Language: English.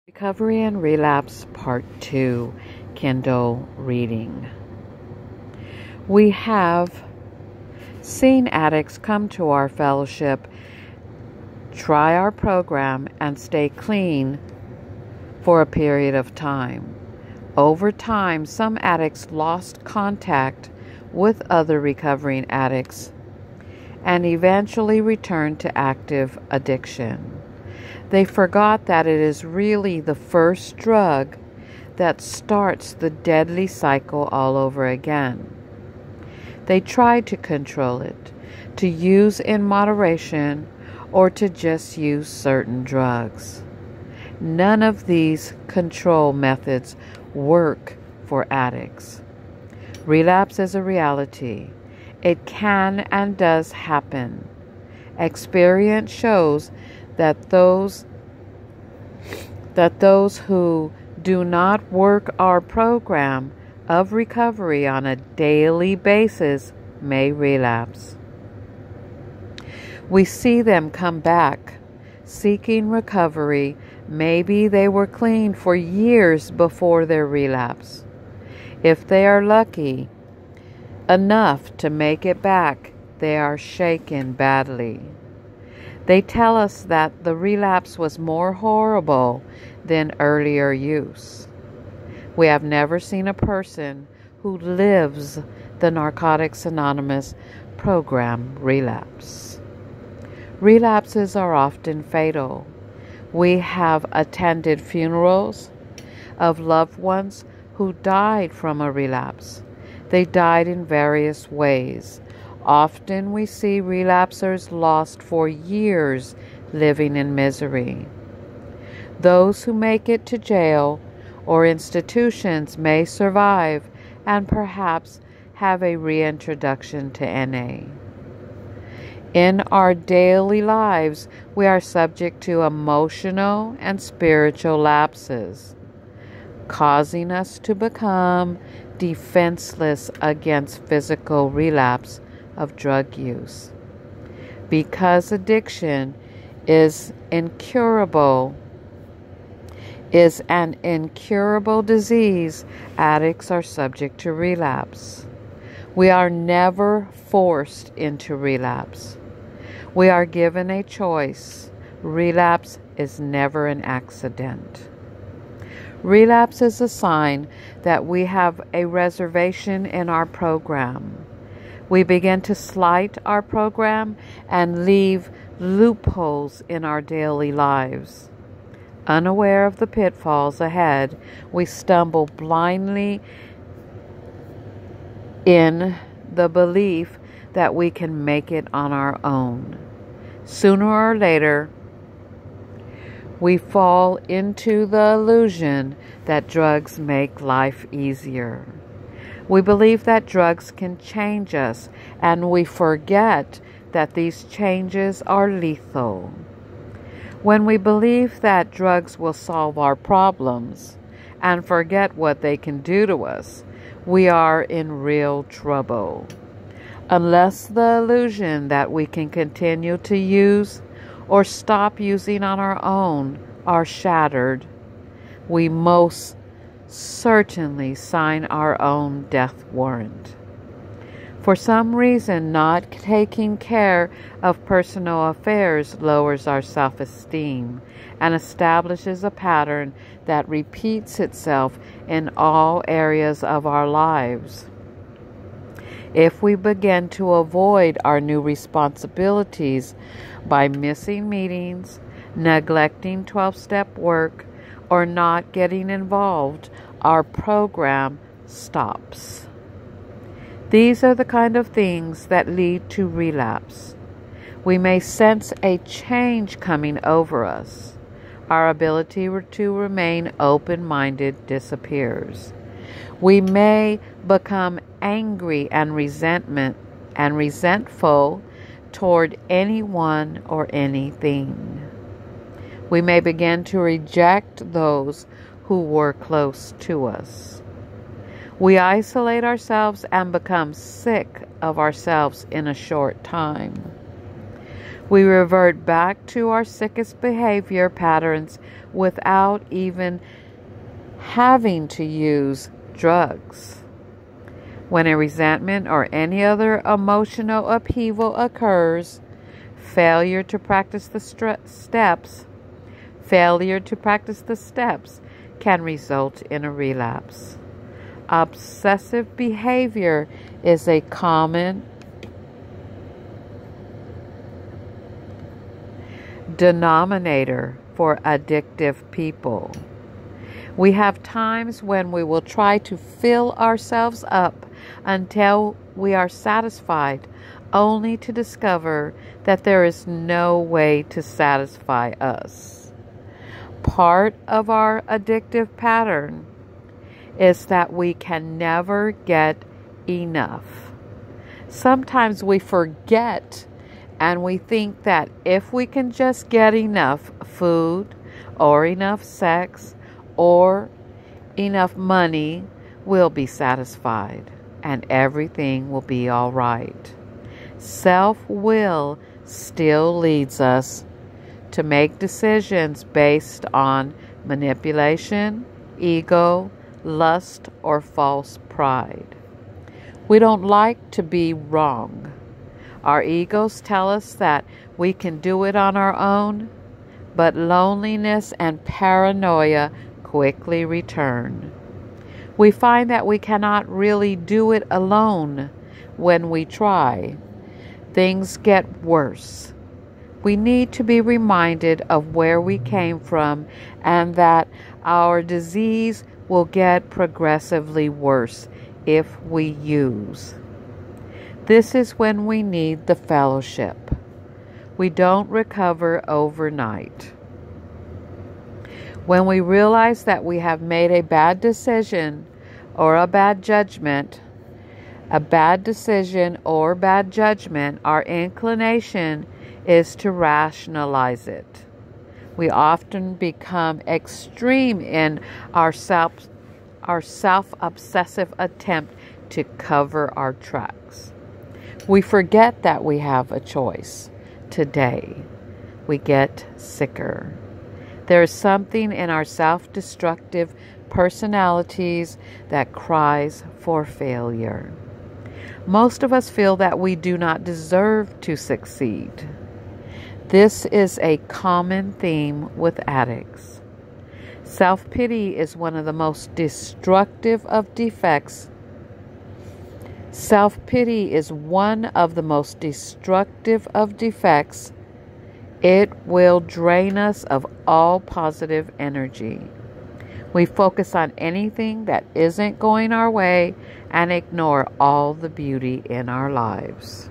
Recovery and Relapse Part 2 Kindle reading. We have seen addicts come to our fellowship, try our program, and stay clean for a period of time. Over time, some addicts lost contact with other recovering addicts and eventually returned to active addiction. They forgot that it is really the first drug that starts the deadly cycle all over again. They tried to control it, to use in moderation, or to just use certain drugs. None of these control methods work for addicts. Relapse is a reality. It can and does happen. Experience shows that those who do not work our program of recovery on a daily basis may relapse. We see them come back, seeking recovery. Maybe they were clean for years before their relapse. If they are lucky enough to make it back, they are shaken badly. They tell us that the relapse was more horrible than earlier use. We have never seen a person who lives the Narcotics Anonymous program relapse. Relapses are often fatal. We have attended funerals of loved ones who died from a relapse. They died in various ways. Often we see relapsers lost for years living in misery. Those who make it to jail or institutions may survive and perhaps have a reintroduction to NA. In our daily lives, we are subject to emotional and spiritual lapses, causing us to become defenseless against physical relapse of drug use. Because addiction is an incurable disease, addicts are subject to relapse. We are never forced into relapse. We are given a choice. Relapse is never an accident. Relapse is a sign that we have a reservation in our program. We begin to slight our program and leave loopholes in our daily lives. Unaware of the pitfalls ahead, we stumble blindly in the belief that we can make it on our own. Sooner or later, we fall into the illusion that drugs make life easier. We believe that drugs can change us, and we forget that these changes are lethal. When we believe that drugs will solve our problems and forget what they can do to us, we are in real trouble. Unless the illusion that we can continue to use or stop using on our own are shattered, we most certainly sign our own death warrant. For some reason, not taking care of personal affairs lowers our self-esteem and establishes a pattern that repeats itself in all areas of our lives. If we begin to avoid our new responsibilities by missing meetings, neglecting 12-step work, or not getting involved, our program stops. These are the kind of things that lead to relapse. We may sense a change coming over us. Our ability to remain open-minded disappears. We may become angry and resentful toward anyone or anything. We may begin to reject those who were close to us. We isolate ourselves and become sick of ourselves in a short time. We revert back to our sickest behavior patterns without even having to use drugs. When a resentment or any other emotional upheaval occurs, failure to practice the steps can result in a relapse. Obsessive behavior is a common denominator for addictive people. We have times when we will try to fill ourselves up until we are satisfied, only to discover that there is no way to satisfy us. Part of our addictive pattern is that we can never get enough. Sometimes we forget and we think that if we can just get enough food or enough sex or enough money, we'll be satisfied and everything will be all right. Self-will still leads us to make decisions based on manipulation, ego, lust, or false pride. We don't like to be wrong. Our egos tell us that we can do it on our own, but loneliness and paranoia quickly return. We find that we cannot really do it alone when we try. Things get worse. We need to be reminded of where we came from and that our disease will get progressively worse if we use. This is when we need the fellowship. We don't recover overnight. When we realize that we have made a bad decision or a bad judgment, our inclination is to rationalize it. We often become extreme in our self-obsessive attempt to cover our tracks. We forget that we have a choice. Today, we get sicker. There is something in our self-destructive personalities that cries for failure. Most of us feel that we do not deserve to succeed. This is a common theme with addicts. Self-pity is one of the most destructive of defects. Self-pity is one of the most destructive of defects. It will drain us of all positive energy. We focus on anything that isn't going our way and ignore all the beauty in our lives.